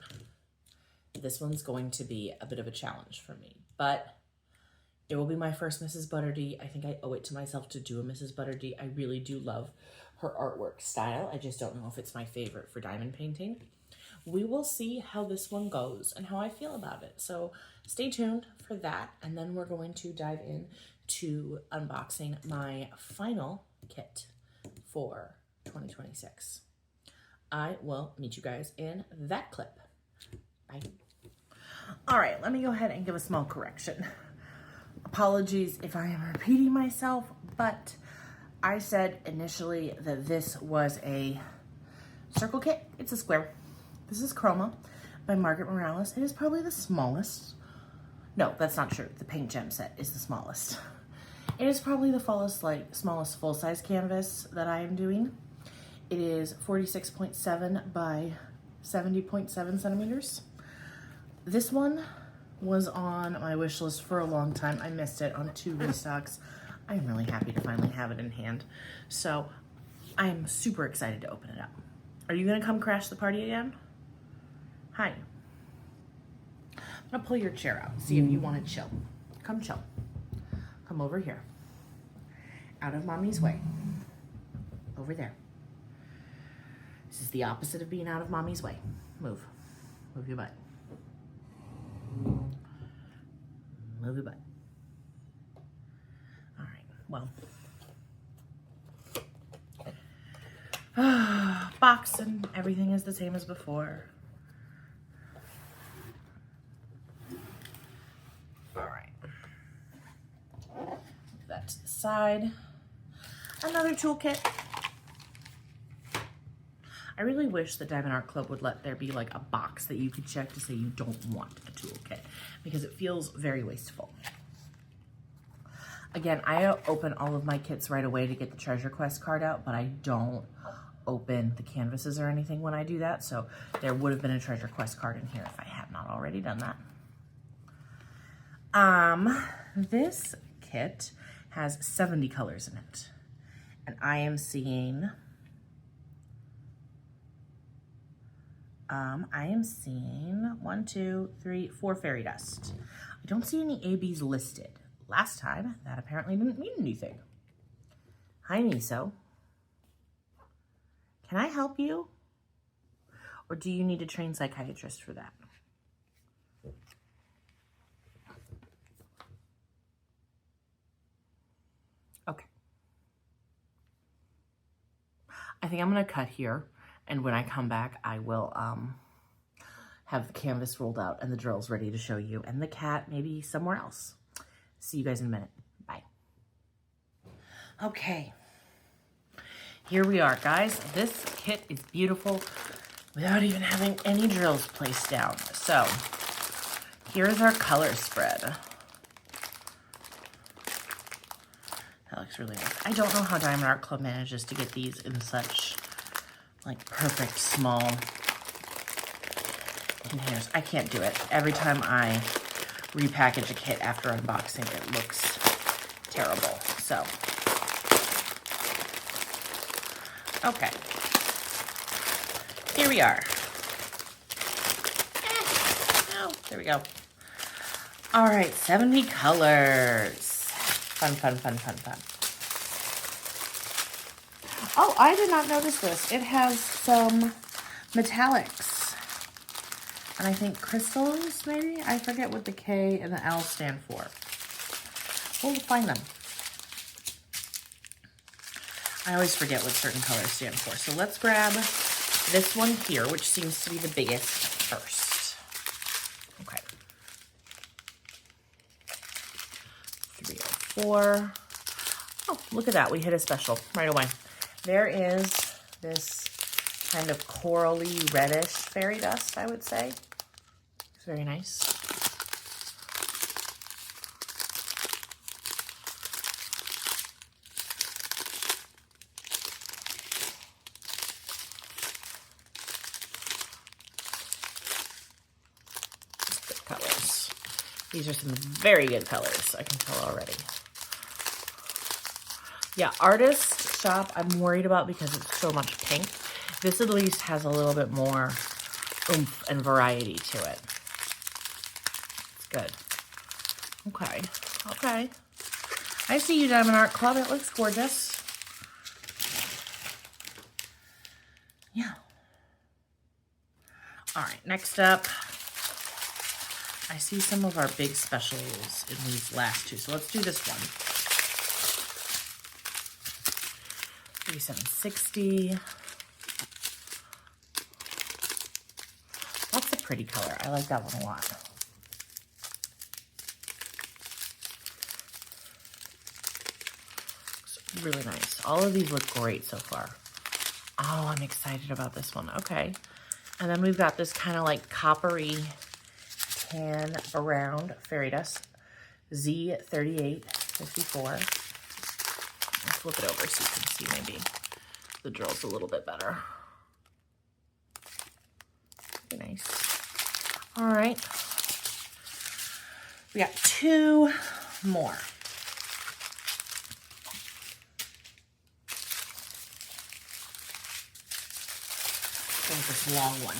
This one's going to be a bit of a challenge for me, but it will be my first Mrs. Butterdy. I think I owe it to myself to do a Mrs. Butterdy. I really do love her artwork style. I just don't know if it's my favorite for diamond painting. We will see how this one goes and how I feel about it. So stay tuned for that. And then we're going to dive in to unboxing my final kit for 2026. I will meet you guys in that clip. Bye. All right, let me go ahead and give a small correction. Apologies if I am repeating myself, but I said initially that this was a circle kit. It's a square. This is Chroma by Margaret Morales. It is probably the smallest. No, that's not true. The pink gem set is the smallest. It is probably the smallest full-size canvas that I am doing. It is 46.7 by 70.7 centimeters. This one was on my wish list for a long time. I missed it on 2 restocks. I'm really happy to finally have it in hand. So I'm super excited to open it up. Are you gonna come crash the party again? Hi. I'm gonna pull your chair out, see if you wanna chill. Come chill. Come over here. Out of mommy's way. Over there. This is the opposite of being out of mommy's way. Move. Move your butt. Move your butt. All right, well. Box and everything is the same as before. All right. Move that to the side. Another toolkit. I really wish the Diamond Art Club would let there be like a box that you could check to say you don't want a toolkit, because it feels very wasteful. Again, I open all of my kits right away to get the Treasure Quest card out, but I don't open the canvases or anything when I do that, so there would have been a Treasure Quest card in here if I had not already done that. This kit has 70 colors in it, and I am seeing 1, 2, 3, 4 fairy dust. I don't see any ABs listed. Last time, that apparently didn't mean anything. Hi, Miso. Can I help you? Or do you need a trained psychiatrist for that? Okay. I think I'm gonna cut here. And when I come back, I will have the canvas rolled out and the drills ready to show you, and the cat maybe somewhere else. See you guys in a minute. Bye. Okay. Here we are, guys. This kit is beautiful without even having any drills placed down. So here's our color spread. That looks really nice. I don't know how Diamond Art Club manages to get these in such like perfect small containers. I can't do it. Every time I repackage a kit after unboxing, it looks terrible. So, okay. Here we are. Oh, there we go. All right, 70 colors. Fun, fun, fun, fun, fun. Oh, I did not notice this. It has some metallics. And I think crystals, maybe? I forget what the K and the L stand for. We'll find them. I always forget what certain colors stand for. So let's grab this one here, which seems to be the biggest first. Okay. 304. Oh, look at that. We hit a special right away. There is this kind of corally reddish fairy dust, I would say. It's very nice. Good colors. These are some very good colors, I can tell already. Yeah, Artist Shop, I'm worried about because it's so much pink. This at least has a little bit more oomph and variety to it. It's good. Okay, okay. I see you, Diamond Art Club. It looks gorgeous. Yeah. All right, next up, I see some of our big specials in these last two. So let's do this one. 3760. That's a pretty color. I like that one a lot. It's really nice. All of these look great so far. Oh, I'm excited about this one. Okay. And then we've got this kind of like coppery tan brown fairy dust. Z3854. Flip it over so you can see maybe the drills a little bit better. Very nice. All right. We got 2 more. There's this long one.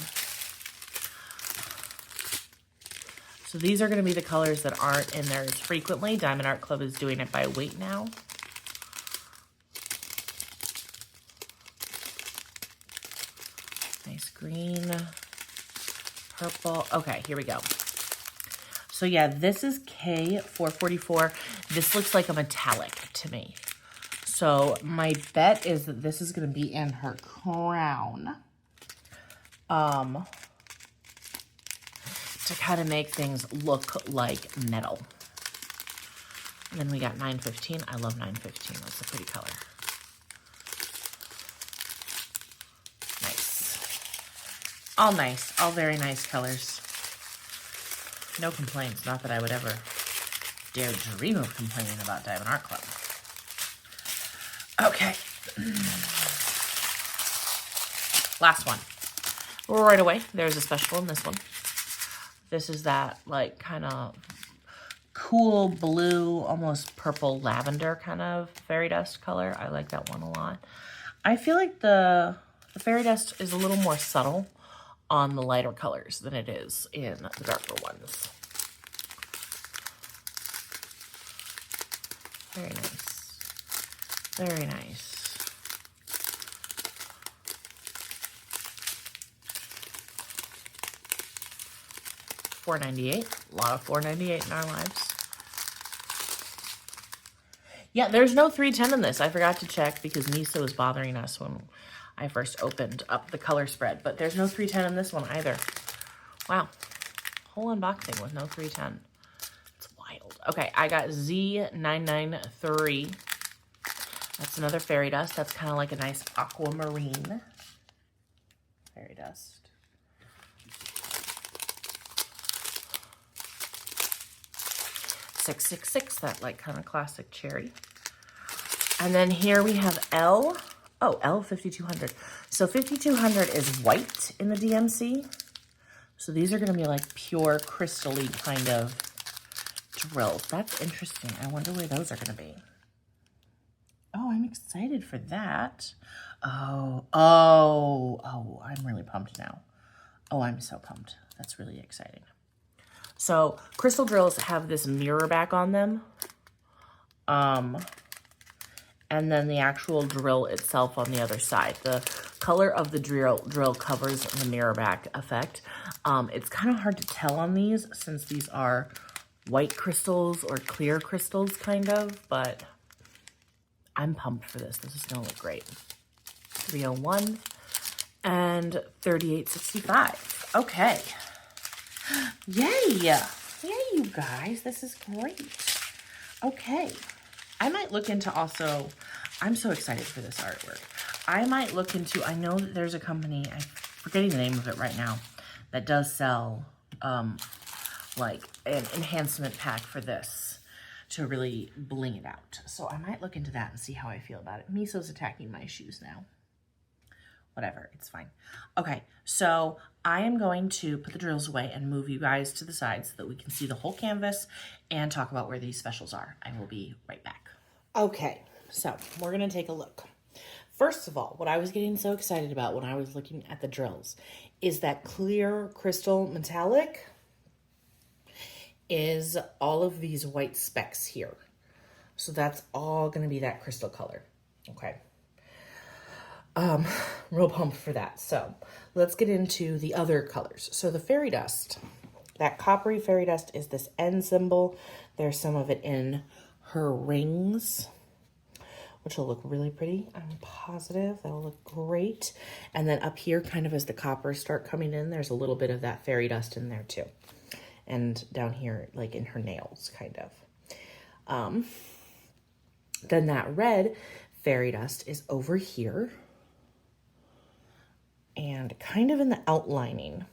So these are going to be the colors that aren't in there as frequently. Diamond Art Club is doing it by weight now. Nice green, purple. Okay, here we go. So yeah, this is K444. This looks like a metallic to me. So my bet is that this is going to be in her crown. To kind of make things look like metal. And then we got 915. I love 915. That's a pretty color. Nice. All nice. All very nice colors. No complaints. Not that I would ever dare dream of complaining about Diamond Art Club. Okay. Last one. Right away, there's a special in this one. This is that like kind of cool blue, almost purple lavender kind of fairy dust color. I like that one a lot. I feel like the fairy dust is a little more subtle on the lighter colors than it is in the darker ones. Very nice. Very nice. $4.98. A lot of $4.98 in our lives. Yeah, there's no 310 in this. I forgot to check because Miso was bothering us when I first opened up the color spread. But there's no 310 in this one either. Wow. Whole unboxing with no 310. It's wild. Okay, I got Z993. That's another fairy dust. That's kind of like a nice aquamarine fairy dust. 666, that like kind of classic cherry. And then here we have L. Oh, L5200. So 5200 is white in the DMC. So these are going to be like pure crystal-y kind of drills. That's interesting. I wonder where those are going to be. Oh, I'm excited for that. Oh, I'm really pumped now. Oh, I'm so pumped. That's really exciting. So crystal drills have this mirror back on them. And then the actual drill itself on the other side. The color of the drill covers the mirror back effect. It's kind of hard to tell on these since these are white crystals or clear crystals kind of, but I'm pumped for this. This is gonna look great. 301 and 3865. Okay. Yay! Yay, you guys. This is great. Okay. I might look into also, I'm so excited for this artwork. I might look into, I know that there's a company, I'm forgetting the name of it right now, that does sell like an enhancement pack for this to really bling it out. So I might look into that and see how I feel about it. Miso's attacking my shoes now. Whatever, it's fine. Okay, so I am going to put the drills away and move you guys to the side so that we can see the whole canvas and talk about where these specials are. I will be right back. Okay, so we're gonna take a look. First of all, what I was getting so excited about when I was looking at the drills is that clear crystal metallic is all of these white specks here. So that's all gonna be that crystal color, okay? Real pumped for that. So let's get into the other colors. So the fairy dust, that coppery fairy dust is this N symbol. There's some of it in her rings, which will look really pretty. I'm positive that'll look great. And then up here, kind of as the coppers start coming in, there's a little bit of that fairy dust in there too. And down here, like in her nails, kind of. Then that red fairy dust is over here. And kind of in the outlining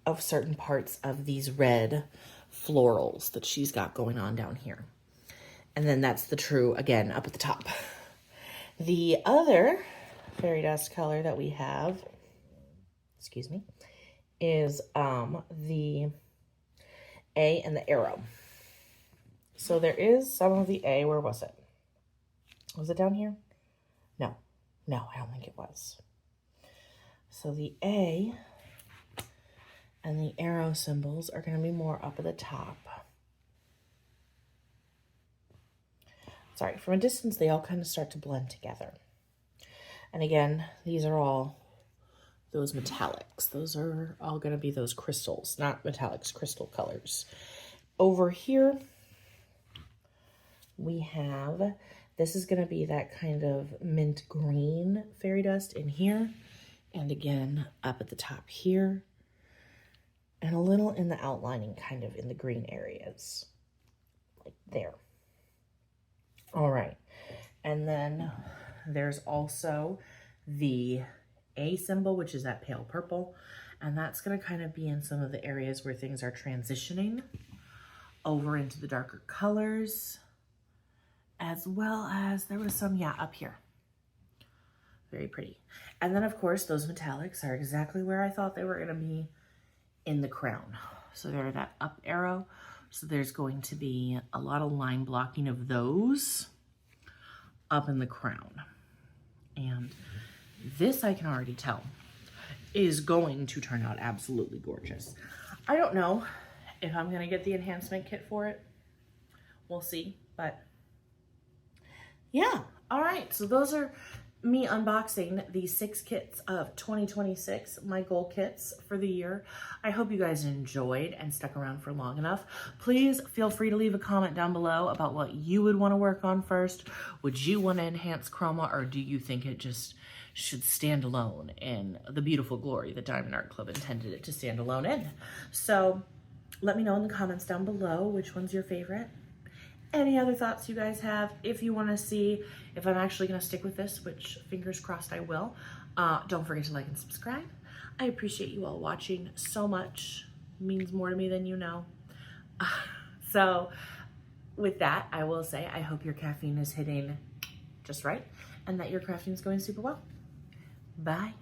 of certain parts of these red florals that she's got going on down here. And then that's the true, again, up at the top. The other fairy dust color that we have, excuse me, is the A and the arrow. So there is some of the A. Where was it? Was it down here? No, I don't think it was. So the A and the arrow symbols are going to be more up at the top. Sorry, from a distance, they all kind of start to blend together. And again, these are all those metallics. Those are all going to be those crystals, not metallics, crystal colors. Over here, we have, this is going to be that kind of mint green fairy dust in here. And again, up at the top here. And a little in the outlining, kind of in the green areas. Like there. All right. And then there's also the A symbol, which is that pale purple. And that's going to kind of be in some of the areas where things are transitioning over into the darker colors. As well as there was some, yeah, up here. Very pretty. And then, of course, those metallics are exactly where I thought they were going to be in the crown. So they're that up arrow. So there's going to be a lot of line blocking of those up in the crown. And this, I can already tell, is going to turn out absolutely gorgeous. I don't know if I'm going to get the enhancement kit for it. We'll see, but yeah. All right, so those are me unboxing the 6 kits of 2026, my goal kits for the year. I hope you guys enjoyed and stuck around for long enough. Please feel free to leave a comment down below about what you would want to work on first. Would you want to enhance chroma, or do you think it just should stand alone in the beautiful glory that Diamond Art Club intended it to stand alone in? So let me know in the comments down below which one's your favorite. Any other thoughts you guys have? If you want to see if I'm actually going to stick with this, which fingers crossed I will, don't forget to like and subscribe. I appreciate you all watching so much. It means more to me than you know. So with that, I will say I hope your caffeine is hitting just right and that your crafting is going super well. Bye.